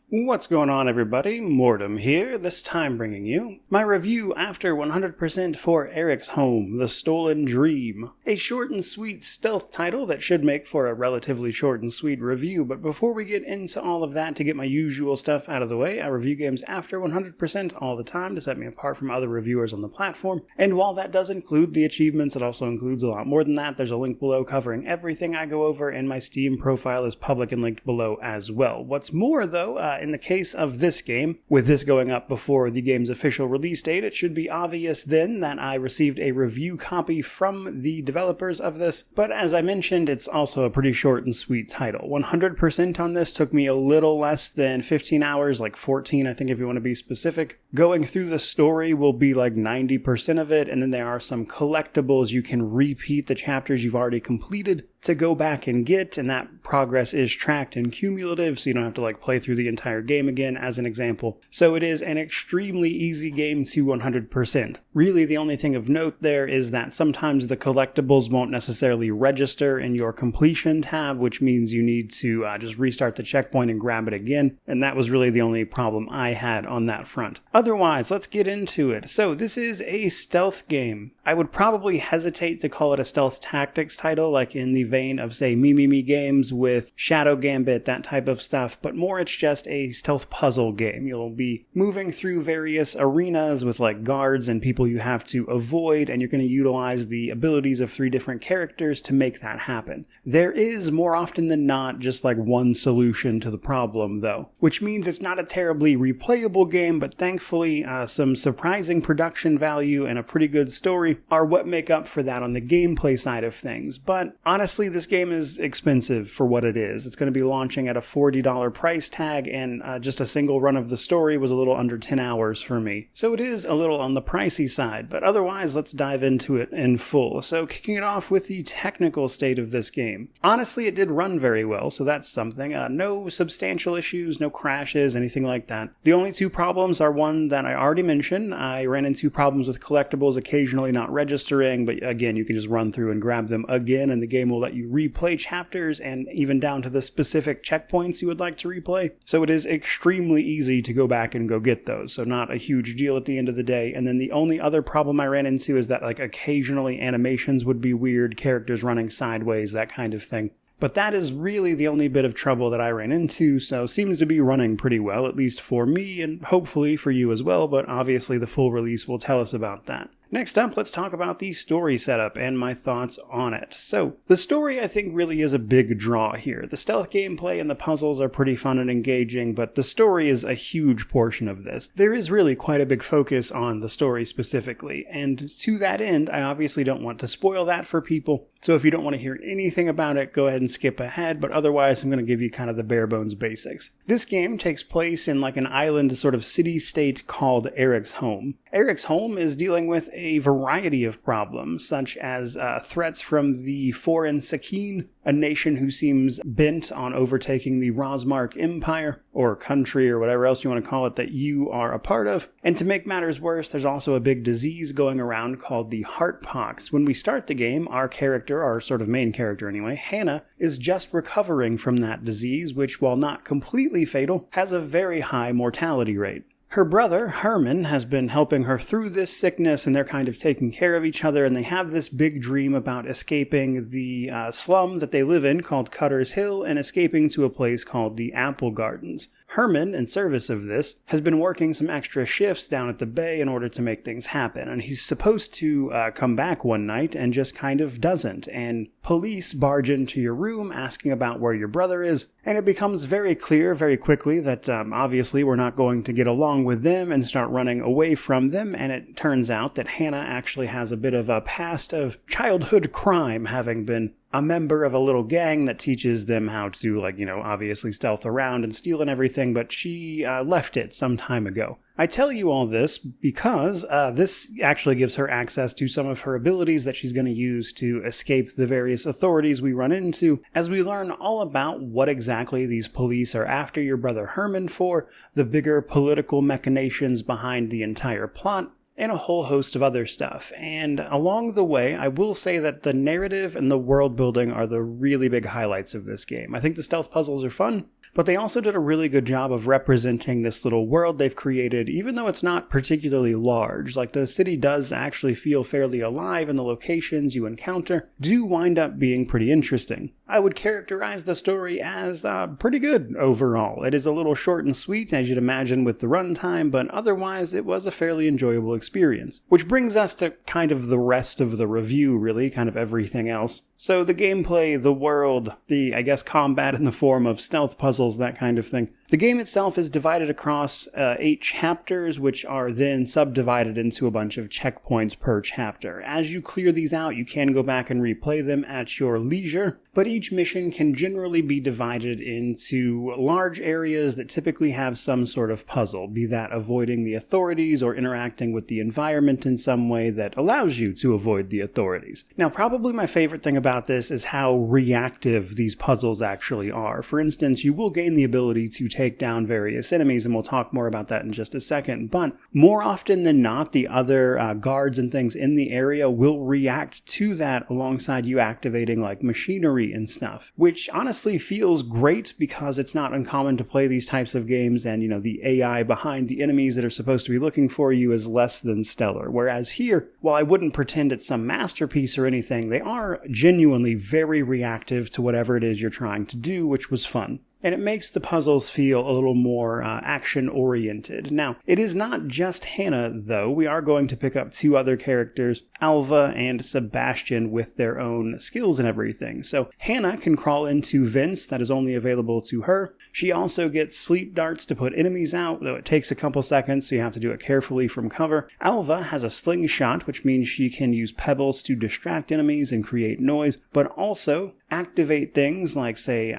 What's going on, everybody? Mortem here, this time bringing you my review after 100% for Eriksholm, The Stolen Dream. A short and sweet stealth title that should make for a relatively short and sweet review, but before we get into all of that, to get my usual stuff out of the way, I review games after 100% all the time to set me apart from other reviewers on the platform, and while that does include the achievements, it also includes a lot more than that. There's a link below covering everything I go over, and my Steam profile is public and linked below as well. What's more, though, in the case of this game, with this going up before the game's official release date, it should be obvious then that I received a review copy from the developers of this, but as I mentioned, it's also a pretty short and sweet title. 100% on this took me a little less than 15 hours, like 14 I think if you want to be specific. Going through the story will be like 90% of it, and then there are some collectibles. You can repeat the chapters you've already completed to go back and get, and that progress is tracked and cumulative, so you don't have to like play through the entire game again, as an example. So it is an extremely easy game to 100%. Really, the only thing of note there is that sometimes the collectibles won't necessarily register in your completion tab, which means you need to just restart the checkpoint and grab it again, and that was really the only problem I had on that front. Otherwise, let's get into it. So this is a stealth game. I would probably hesitate to call it a stealth tactics title, like in the vein of, say, Me games with Shadow Gambit, that type of stuff, but more it's just a stealth puzzle game. You'll be moving through various arenas with like guards and people you have to avoid, and you're going to utilize the abilities of 3 different characters to make that happen. There is, more often than not, just like one solution to the problem, though, which means it's not a terribly replayable game, but thankfully some surprising production value and a pretty good story are what make up for that on the gameplay side of things. But honestly, this game is expensive for what it is. It's going to be launching at a $40 price tag, and just a single run of the story was a little under 10 hours for me. So it is a little on the pricey side, but otherwise, let's dive into it in full. So kicking it off with the technical state of this game. Honestly, it did run very well, so that's something. No substantial issues, no crashes, anything like that. The only 2 problems are one that I already mentioned. I ran into problems with collectibles occasionally not registering, but again, you can just run through and grab them again, and the game will let you replay chapters and even down to the specific checkpoints you would like to replay. So it is extremely easy to go back and go get those, so not a huge deal at the end of the day. And then the only other problem I ran into is that like occasionally animations would be weird, characters running sideways, that kind of thing. But that is really the only bit of trouble that I ran into, so seems to be running pretty well, at least for me, and hopefully for you as well, but obviously the full release will tell us about that. Next up, let's talk about the story setup and my thoughts on it. So, the story I think really is a big draw here. The stealth gameplay and the puzzles are pretty fun and engaging, but the story is a huge portion of this. There is really quite a big focus on the story specifically, and to that end, I obviously don't want to spoil that for people. So if you don't want to hear anything about it, go ahead and skip ahead, but otherwise I'm going to give you kind of the bare bones basics. This game takes place in like an island sort of city-state called Eriksholm. Eriksholm is dealing with a variety of problems, such as threats from the foreign Sakine, a nation who seems bent on overtaking the Rosmark Empire, or country, or whatever else you want to call it, that you are a part of. And to make matters worse, there's also a big disease going around called the Heartpox. When we start the game, our character, our sort of main character anyway, Hannah, is just recovering from that disease, which, while not completely fatal, has a very high mortality rate. Her brother, Herman, has been helping her through this sickness, and they're kind of taking care of each other, and they have this big dream about escaping the slum that they live in called Cutter's Hill and escaping to a place called the Apple Gardens. Herman, in service of this, has been working some extra shifts down at the bay in order to make things happen, and he's supposed to come back one night and just kind of doesn't, and police barge into your room asking about where your brother is, and it becomes very clear very quickly that obviously we're not going to get along with them and start running away from them, and it turns out that Hannah actually has a bit of a past of childhood crime, having been a member of a little gang that teaches them how to, like, obviously stealth around and steal and everything, but she left it some time ago. I tell you all this because this actually gives her access to some of her abilities that she's going to use to escape the various authorities we run into, as we learn all about what exactly these police are after your brother Herman for, the bigger political machinations behind the entire plot, and a whole host of other stuff. And along the way, I will say that the narrative and the world building are the really big highlights of this game. I think the stealth puzzles are fun, but they also did a really good job of representing this little world they've created, even though it's not particularly large. Like, the city does actually feel fairly alive, and the locations you encounter do wind up being pretty interesting. I would characterize the story as pretty good overall. It is a little short and sweet, as you'd imagine with the runtime, but otherwise it was a fairly enjoyable experience. Which brings us to kind of the rest of the review, really, kind of everything else. So the gameplay, the world, the, I guess, combat in the form of stealth puzzles, that kind of thing. The game itself is divided across 8 chapters, which are then subdivided into a bunch of checkpoints per chapter. As you clear these out, you can go back and replay them at your leisure, but each mission can generally be divided into large areas that typically have some sort of puzzle, be that avoiding the authorities or interacting with the environment in some way that allows you to avoid the authorities. Now, probably my favorite thing about this is how reactive these puzzles actually are. For instance, you will gain the ability to take down various enemies, and we'll talk more about that in just a second, but more often than not, the other guards and things in the area will react to that alongside you activating like machinery and stuff, which honestly feels great because it's not uncommon to play these types of games and, you know, the AI behind the enemies that are supposed to be looking for you is less than stellar. Whereas here, while I wouldn't pretend it's some masterpiece or anything, they are genuinely very reactive to whatever it is you're trying to do, which was fun. And it makes the puzzles feel a little more action-oriented. Now, it is not just Hannah, though. We are going to pick up 2 other characters, Alva and Sebastian, with their own skills and everything. So Hannah can crawl into vents that is only available to her. She also gets sleep darts to put enemies out, though it takes a couple seconds, so you have to do it carefully from cover. Alva has a slingshot, which means she can use pebbles to distract enemies and create noise, but also activate things like, say,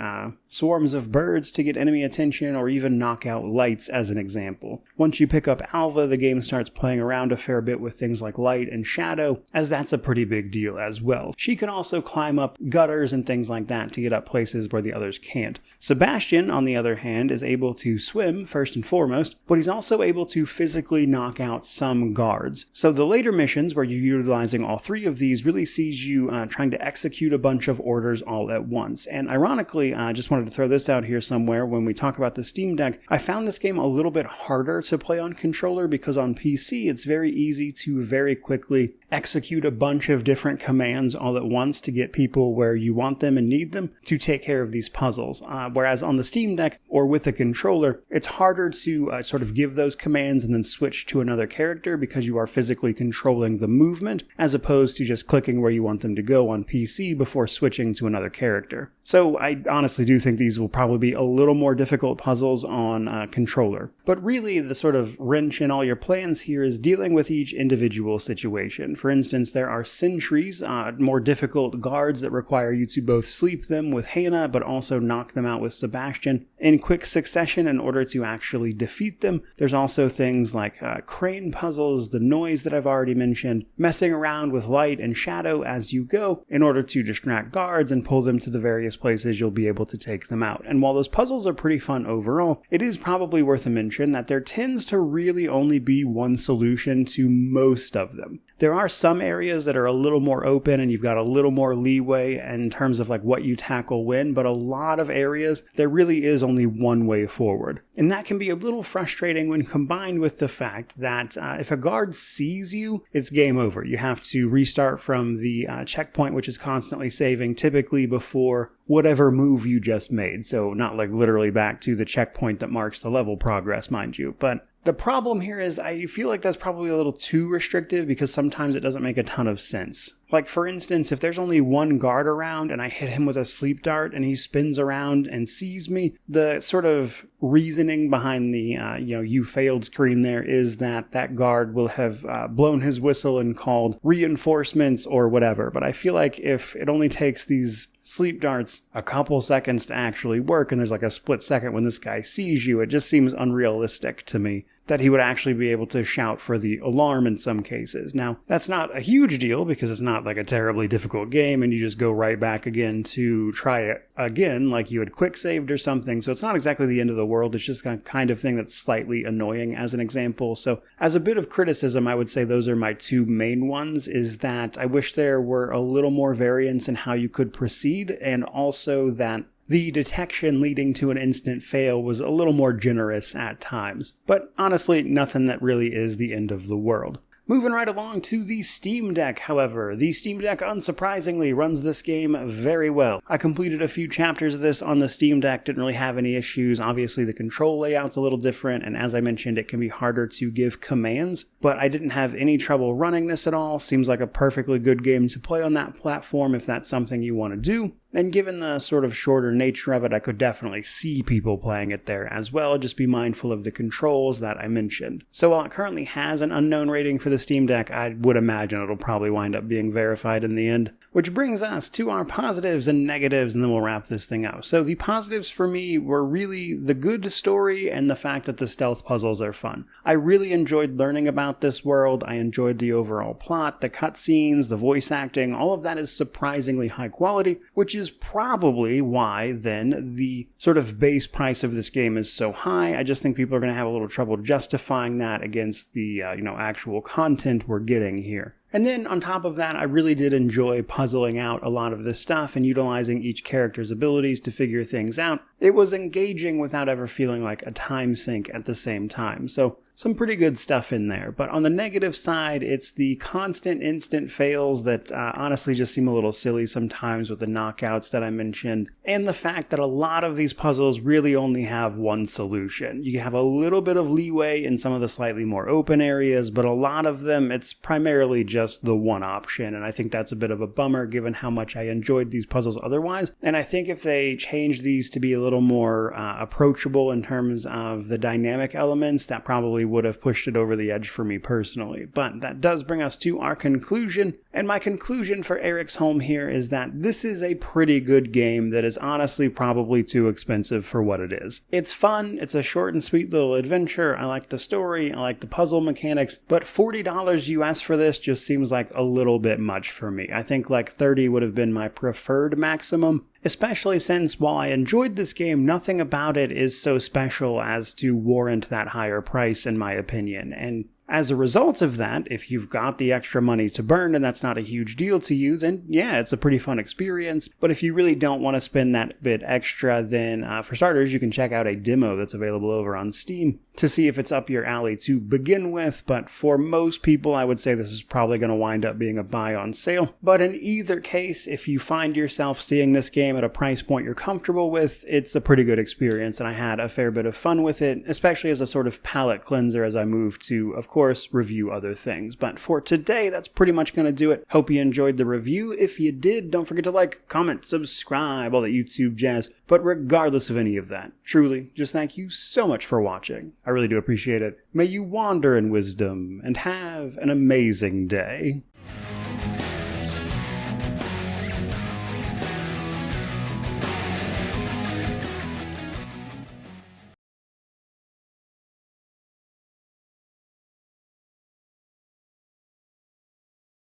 swarms of birds to get enemy attention, or even knock out lights as an example. Once you pick up Alva, the game starts playing around a fair bit with things like light and shadow, as that's a pretty big deal as well. She can also climb up gutters and things like that to get up places where the others can't. Sebastian, on the other hand, is able to swim, first and foremost, but he's also able to physically knock out some guards. So the later missions, where you're utilizing all 3 of these, really sees you trying to execute a bunch of orders all at once. And ironically, I just wanted to throw this out here somewhere when we talk about the Steam Deck, I found this game a little bit harder to play on controller because on PC it's very easy to very quickly execute a bunch of different commands all at once to get people where you want them and need them to take care of these puzzles. Whereas on the Steam Deck or with a controller, it's harder to sort of give those commands and then switch to another character because you are physically controlling the movement as opposed to just clicking where you want them to go on PC before switching to another character. So I honestly do think these will probably be a little more difficult puzzles on controller. But really, the sort of wrench in all your plans here is dealing with each individual situation. For instance, there are sentries, more difficult guards that require you to both sleep them with Hannah, but also knock them out with Sebastian in quick succession in order to actually defeat them. There's also things like crane puzzles, the noise that I've already mentioned, messing around with light and shadow as you go in order to distract guards and pull them to the various places you'll be able to take them out. And while those puzzles are pretty fun overall, it is probably worth a mention that there tends to really only be one solution to most of them. There are some areas that are a little more open and you've got a little more leeway in terms of like what you tackle when, but a lot of areas there really is only one way forward. And that can be a little frustrating when combined with the fact that if a guard sees you, it's game over. You have to restart from the checkpoint, which is constantly saving, typically before whatever move you just made. So not like literally back to the checkpoint that marks the level progress, mind you, but the problem here is I feel like that's probably a little too restrictive because sometimes it doesn't make a ton of sense. Like, for instance, if there's only one guard around and I hit him with a sleep dart and he spins around and sees me, the sort of reasoning behind the, you failed screen there is that that guard will have blown his whistle and called reinforcements or whatever. But I feel like if it only takes these sleep darts a couple seconds to actually work and there's like a split second when this guy sees you, it just seems unrealistic to me. that he would actually be able to shout for the alarm in some cases. Now, that's not a huge deal because it's not like a terribly difficult game and you just go right back again to try it again like you had quick saved or something. So it's not exactly the end of the world. It's just a kind of thing that's slightly annoying as an example. So as a bit of criticism, I would say those are my two main ones, is that I wish there were a little more variance in how you could proceed, and also that the detection leading to an instant fail was a little more generous at times. But honestly, nothing that really is the end of the world. Moving right along to the Steam Deck, however. The Steam Deck, unsurprisingly, runs this game very well. I completed a few chapters of this on the Steam Deck, didn't really have any issues. Obviously, the control layout's a little different, and as I mentioned, it can be harder to give commands, but I didn't have any trouble running this at all. Seems like a perfectly good game to play on that platform if that's something you want to do. And given the sort of shorter nature of it, I could definitely see people playing it there as well. Just be mindful of the controls that I mentioned. So while it currently has an unknown rating for the Steam Deck, I would imagine it'll probably wind up being verified in the end. Which brings us to our positives and negatives, and then we'll wrap this thing up. So the positives for me were really the good story and the fact that the stealth puzzles are fun. I really enjoyed learning about this world. I enjoyed the overall plot, the cutscenes, the voice acting. All of that is surprisingly high quality, which is probably why then the sort of base price of this game is so high. I just think people are going to have a little trouble justifying that against the actual content we're getting here. And then on top of that, I really did enjoy puzzling out a lot of this stuff and utilizing each character's abilities to figure things out. It was engaging without ever feeling like a time sink at the same time. So some pretty good stuff in there. But on the negative side, it's the constant instant fails that honestly just seem a little silly sometimes with the knockouts that I mentioned. And the fact that a lot of these puzzles really only have one solution. You have a little bit of leeway in some of the slightly more open areas, but a lot of them, it's primarily just the one option. And I think that's a bit of a bummer given how much I enjoyed these puzzles otherwise. And I think if they change these to be a little more approachable in terms of the dynamic elements, that probably would have pushed it over the edge for me personally. But that does bring us to our conclusion. And my conclusion for Eriksholm here is that this is a pretty good game that is honestly probably too expensive for what it is. It's fun, it's a short and sweet little adventure, I like the story, I like the puzzle mechanics, but $40 US for this just seems like a little bit much for me. I think like $30 would have been my preferred maximum. Especially since, while I enjoyed this game, nothing about it is so special as to warrant that higher price in my opinion. And as a result of that, if you've got the extra money to burn and that's not a huge deal to you, then yeah, it's a pretty fun experience. But if you really don't want to spend that bit extra, then for starters, you can check out a demo that's available over on Steam to see if it's up your alley to begin with. But for most people, I would say this is probably going to wind up being a buy on sale. But in either case, if you find yourself seeing this game at a price point you're comfortable with, it's a pretty good experience, and I had a fair bit of fun with it, especially as a sort of palate cleanser as I move to, of course, review other things. But for today, that's pretty much going to do it. Hope you enjoyed the review. If you did, don't forget to like, comment, subscribe, all that YouTube jazz. But regardless of any of that, truly, just thank you so much for watching. I really do appreciate it. May you wander in wisdom and have an amazing day.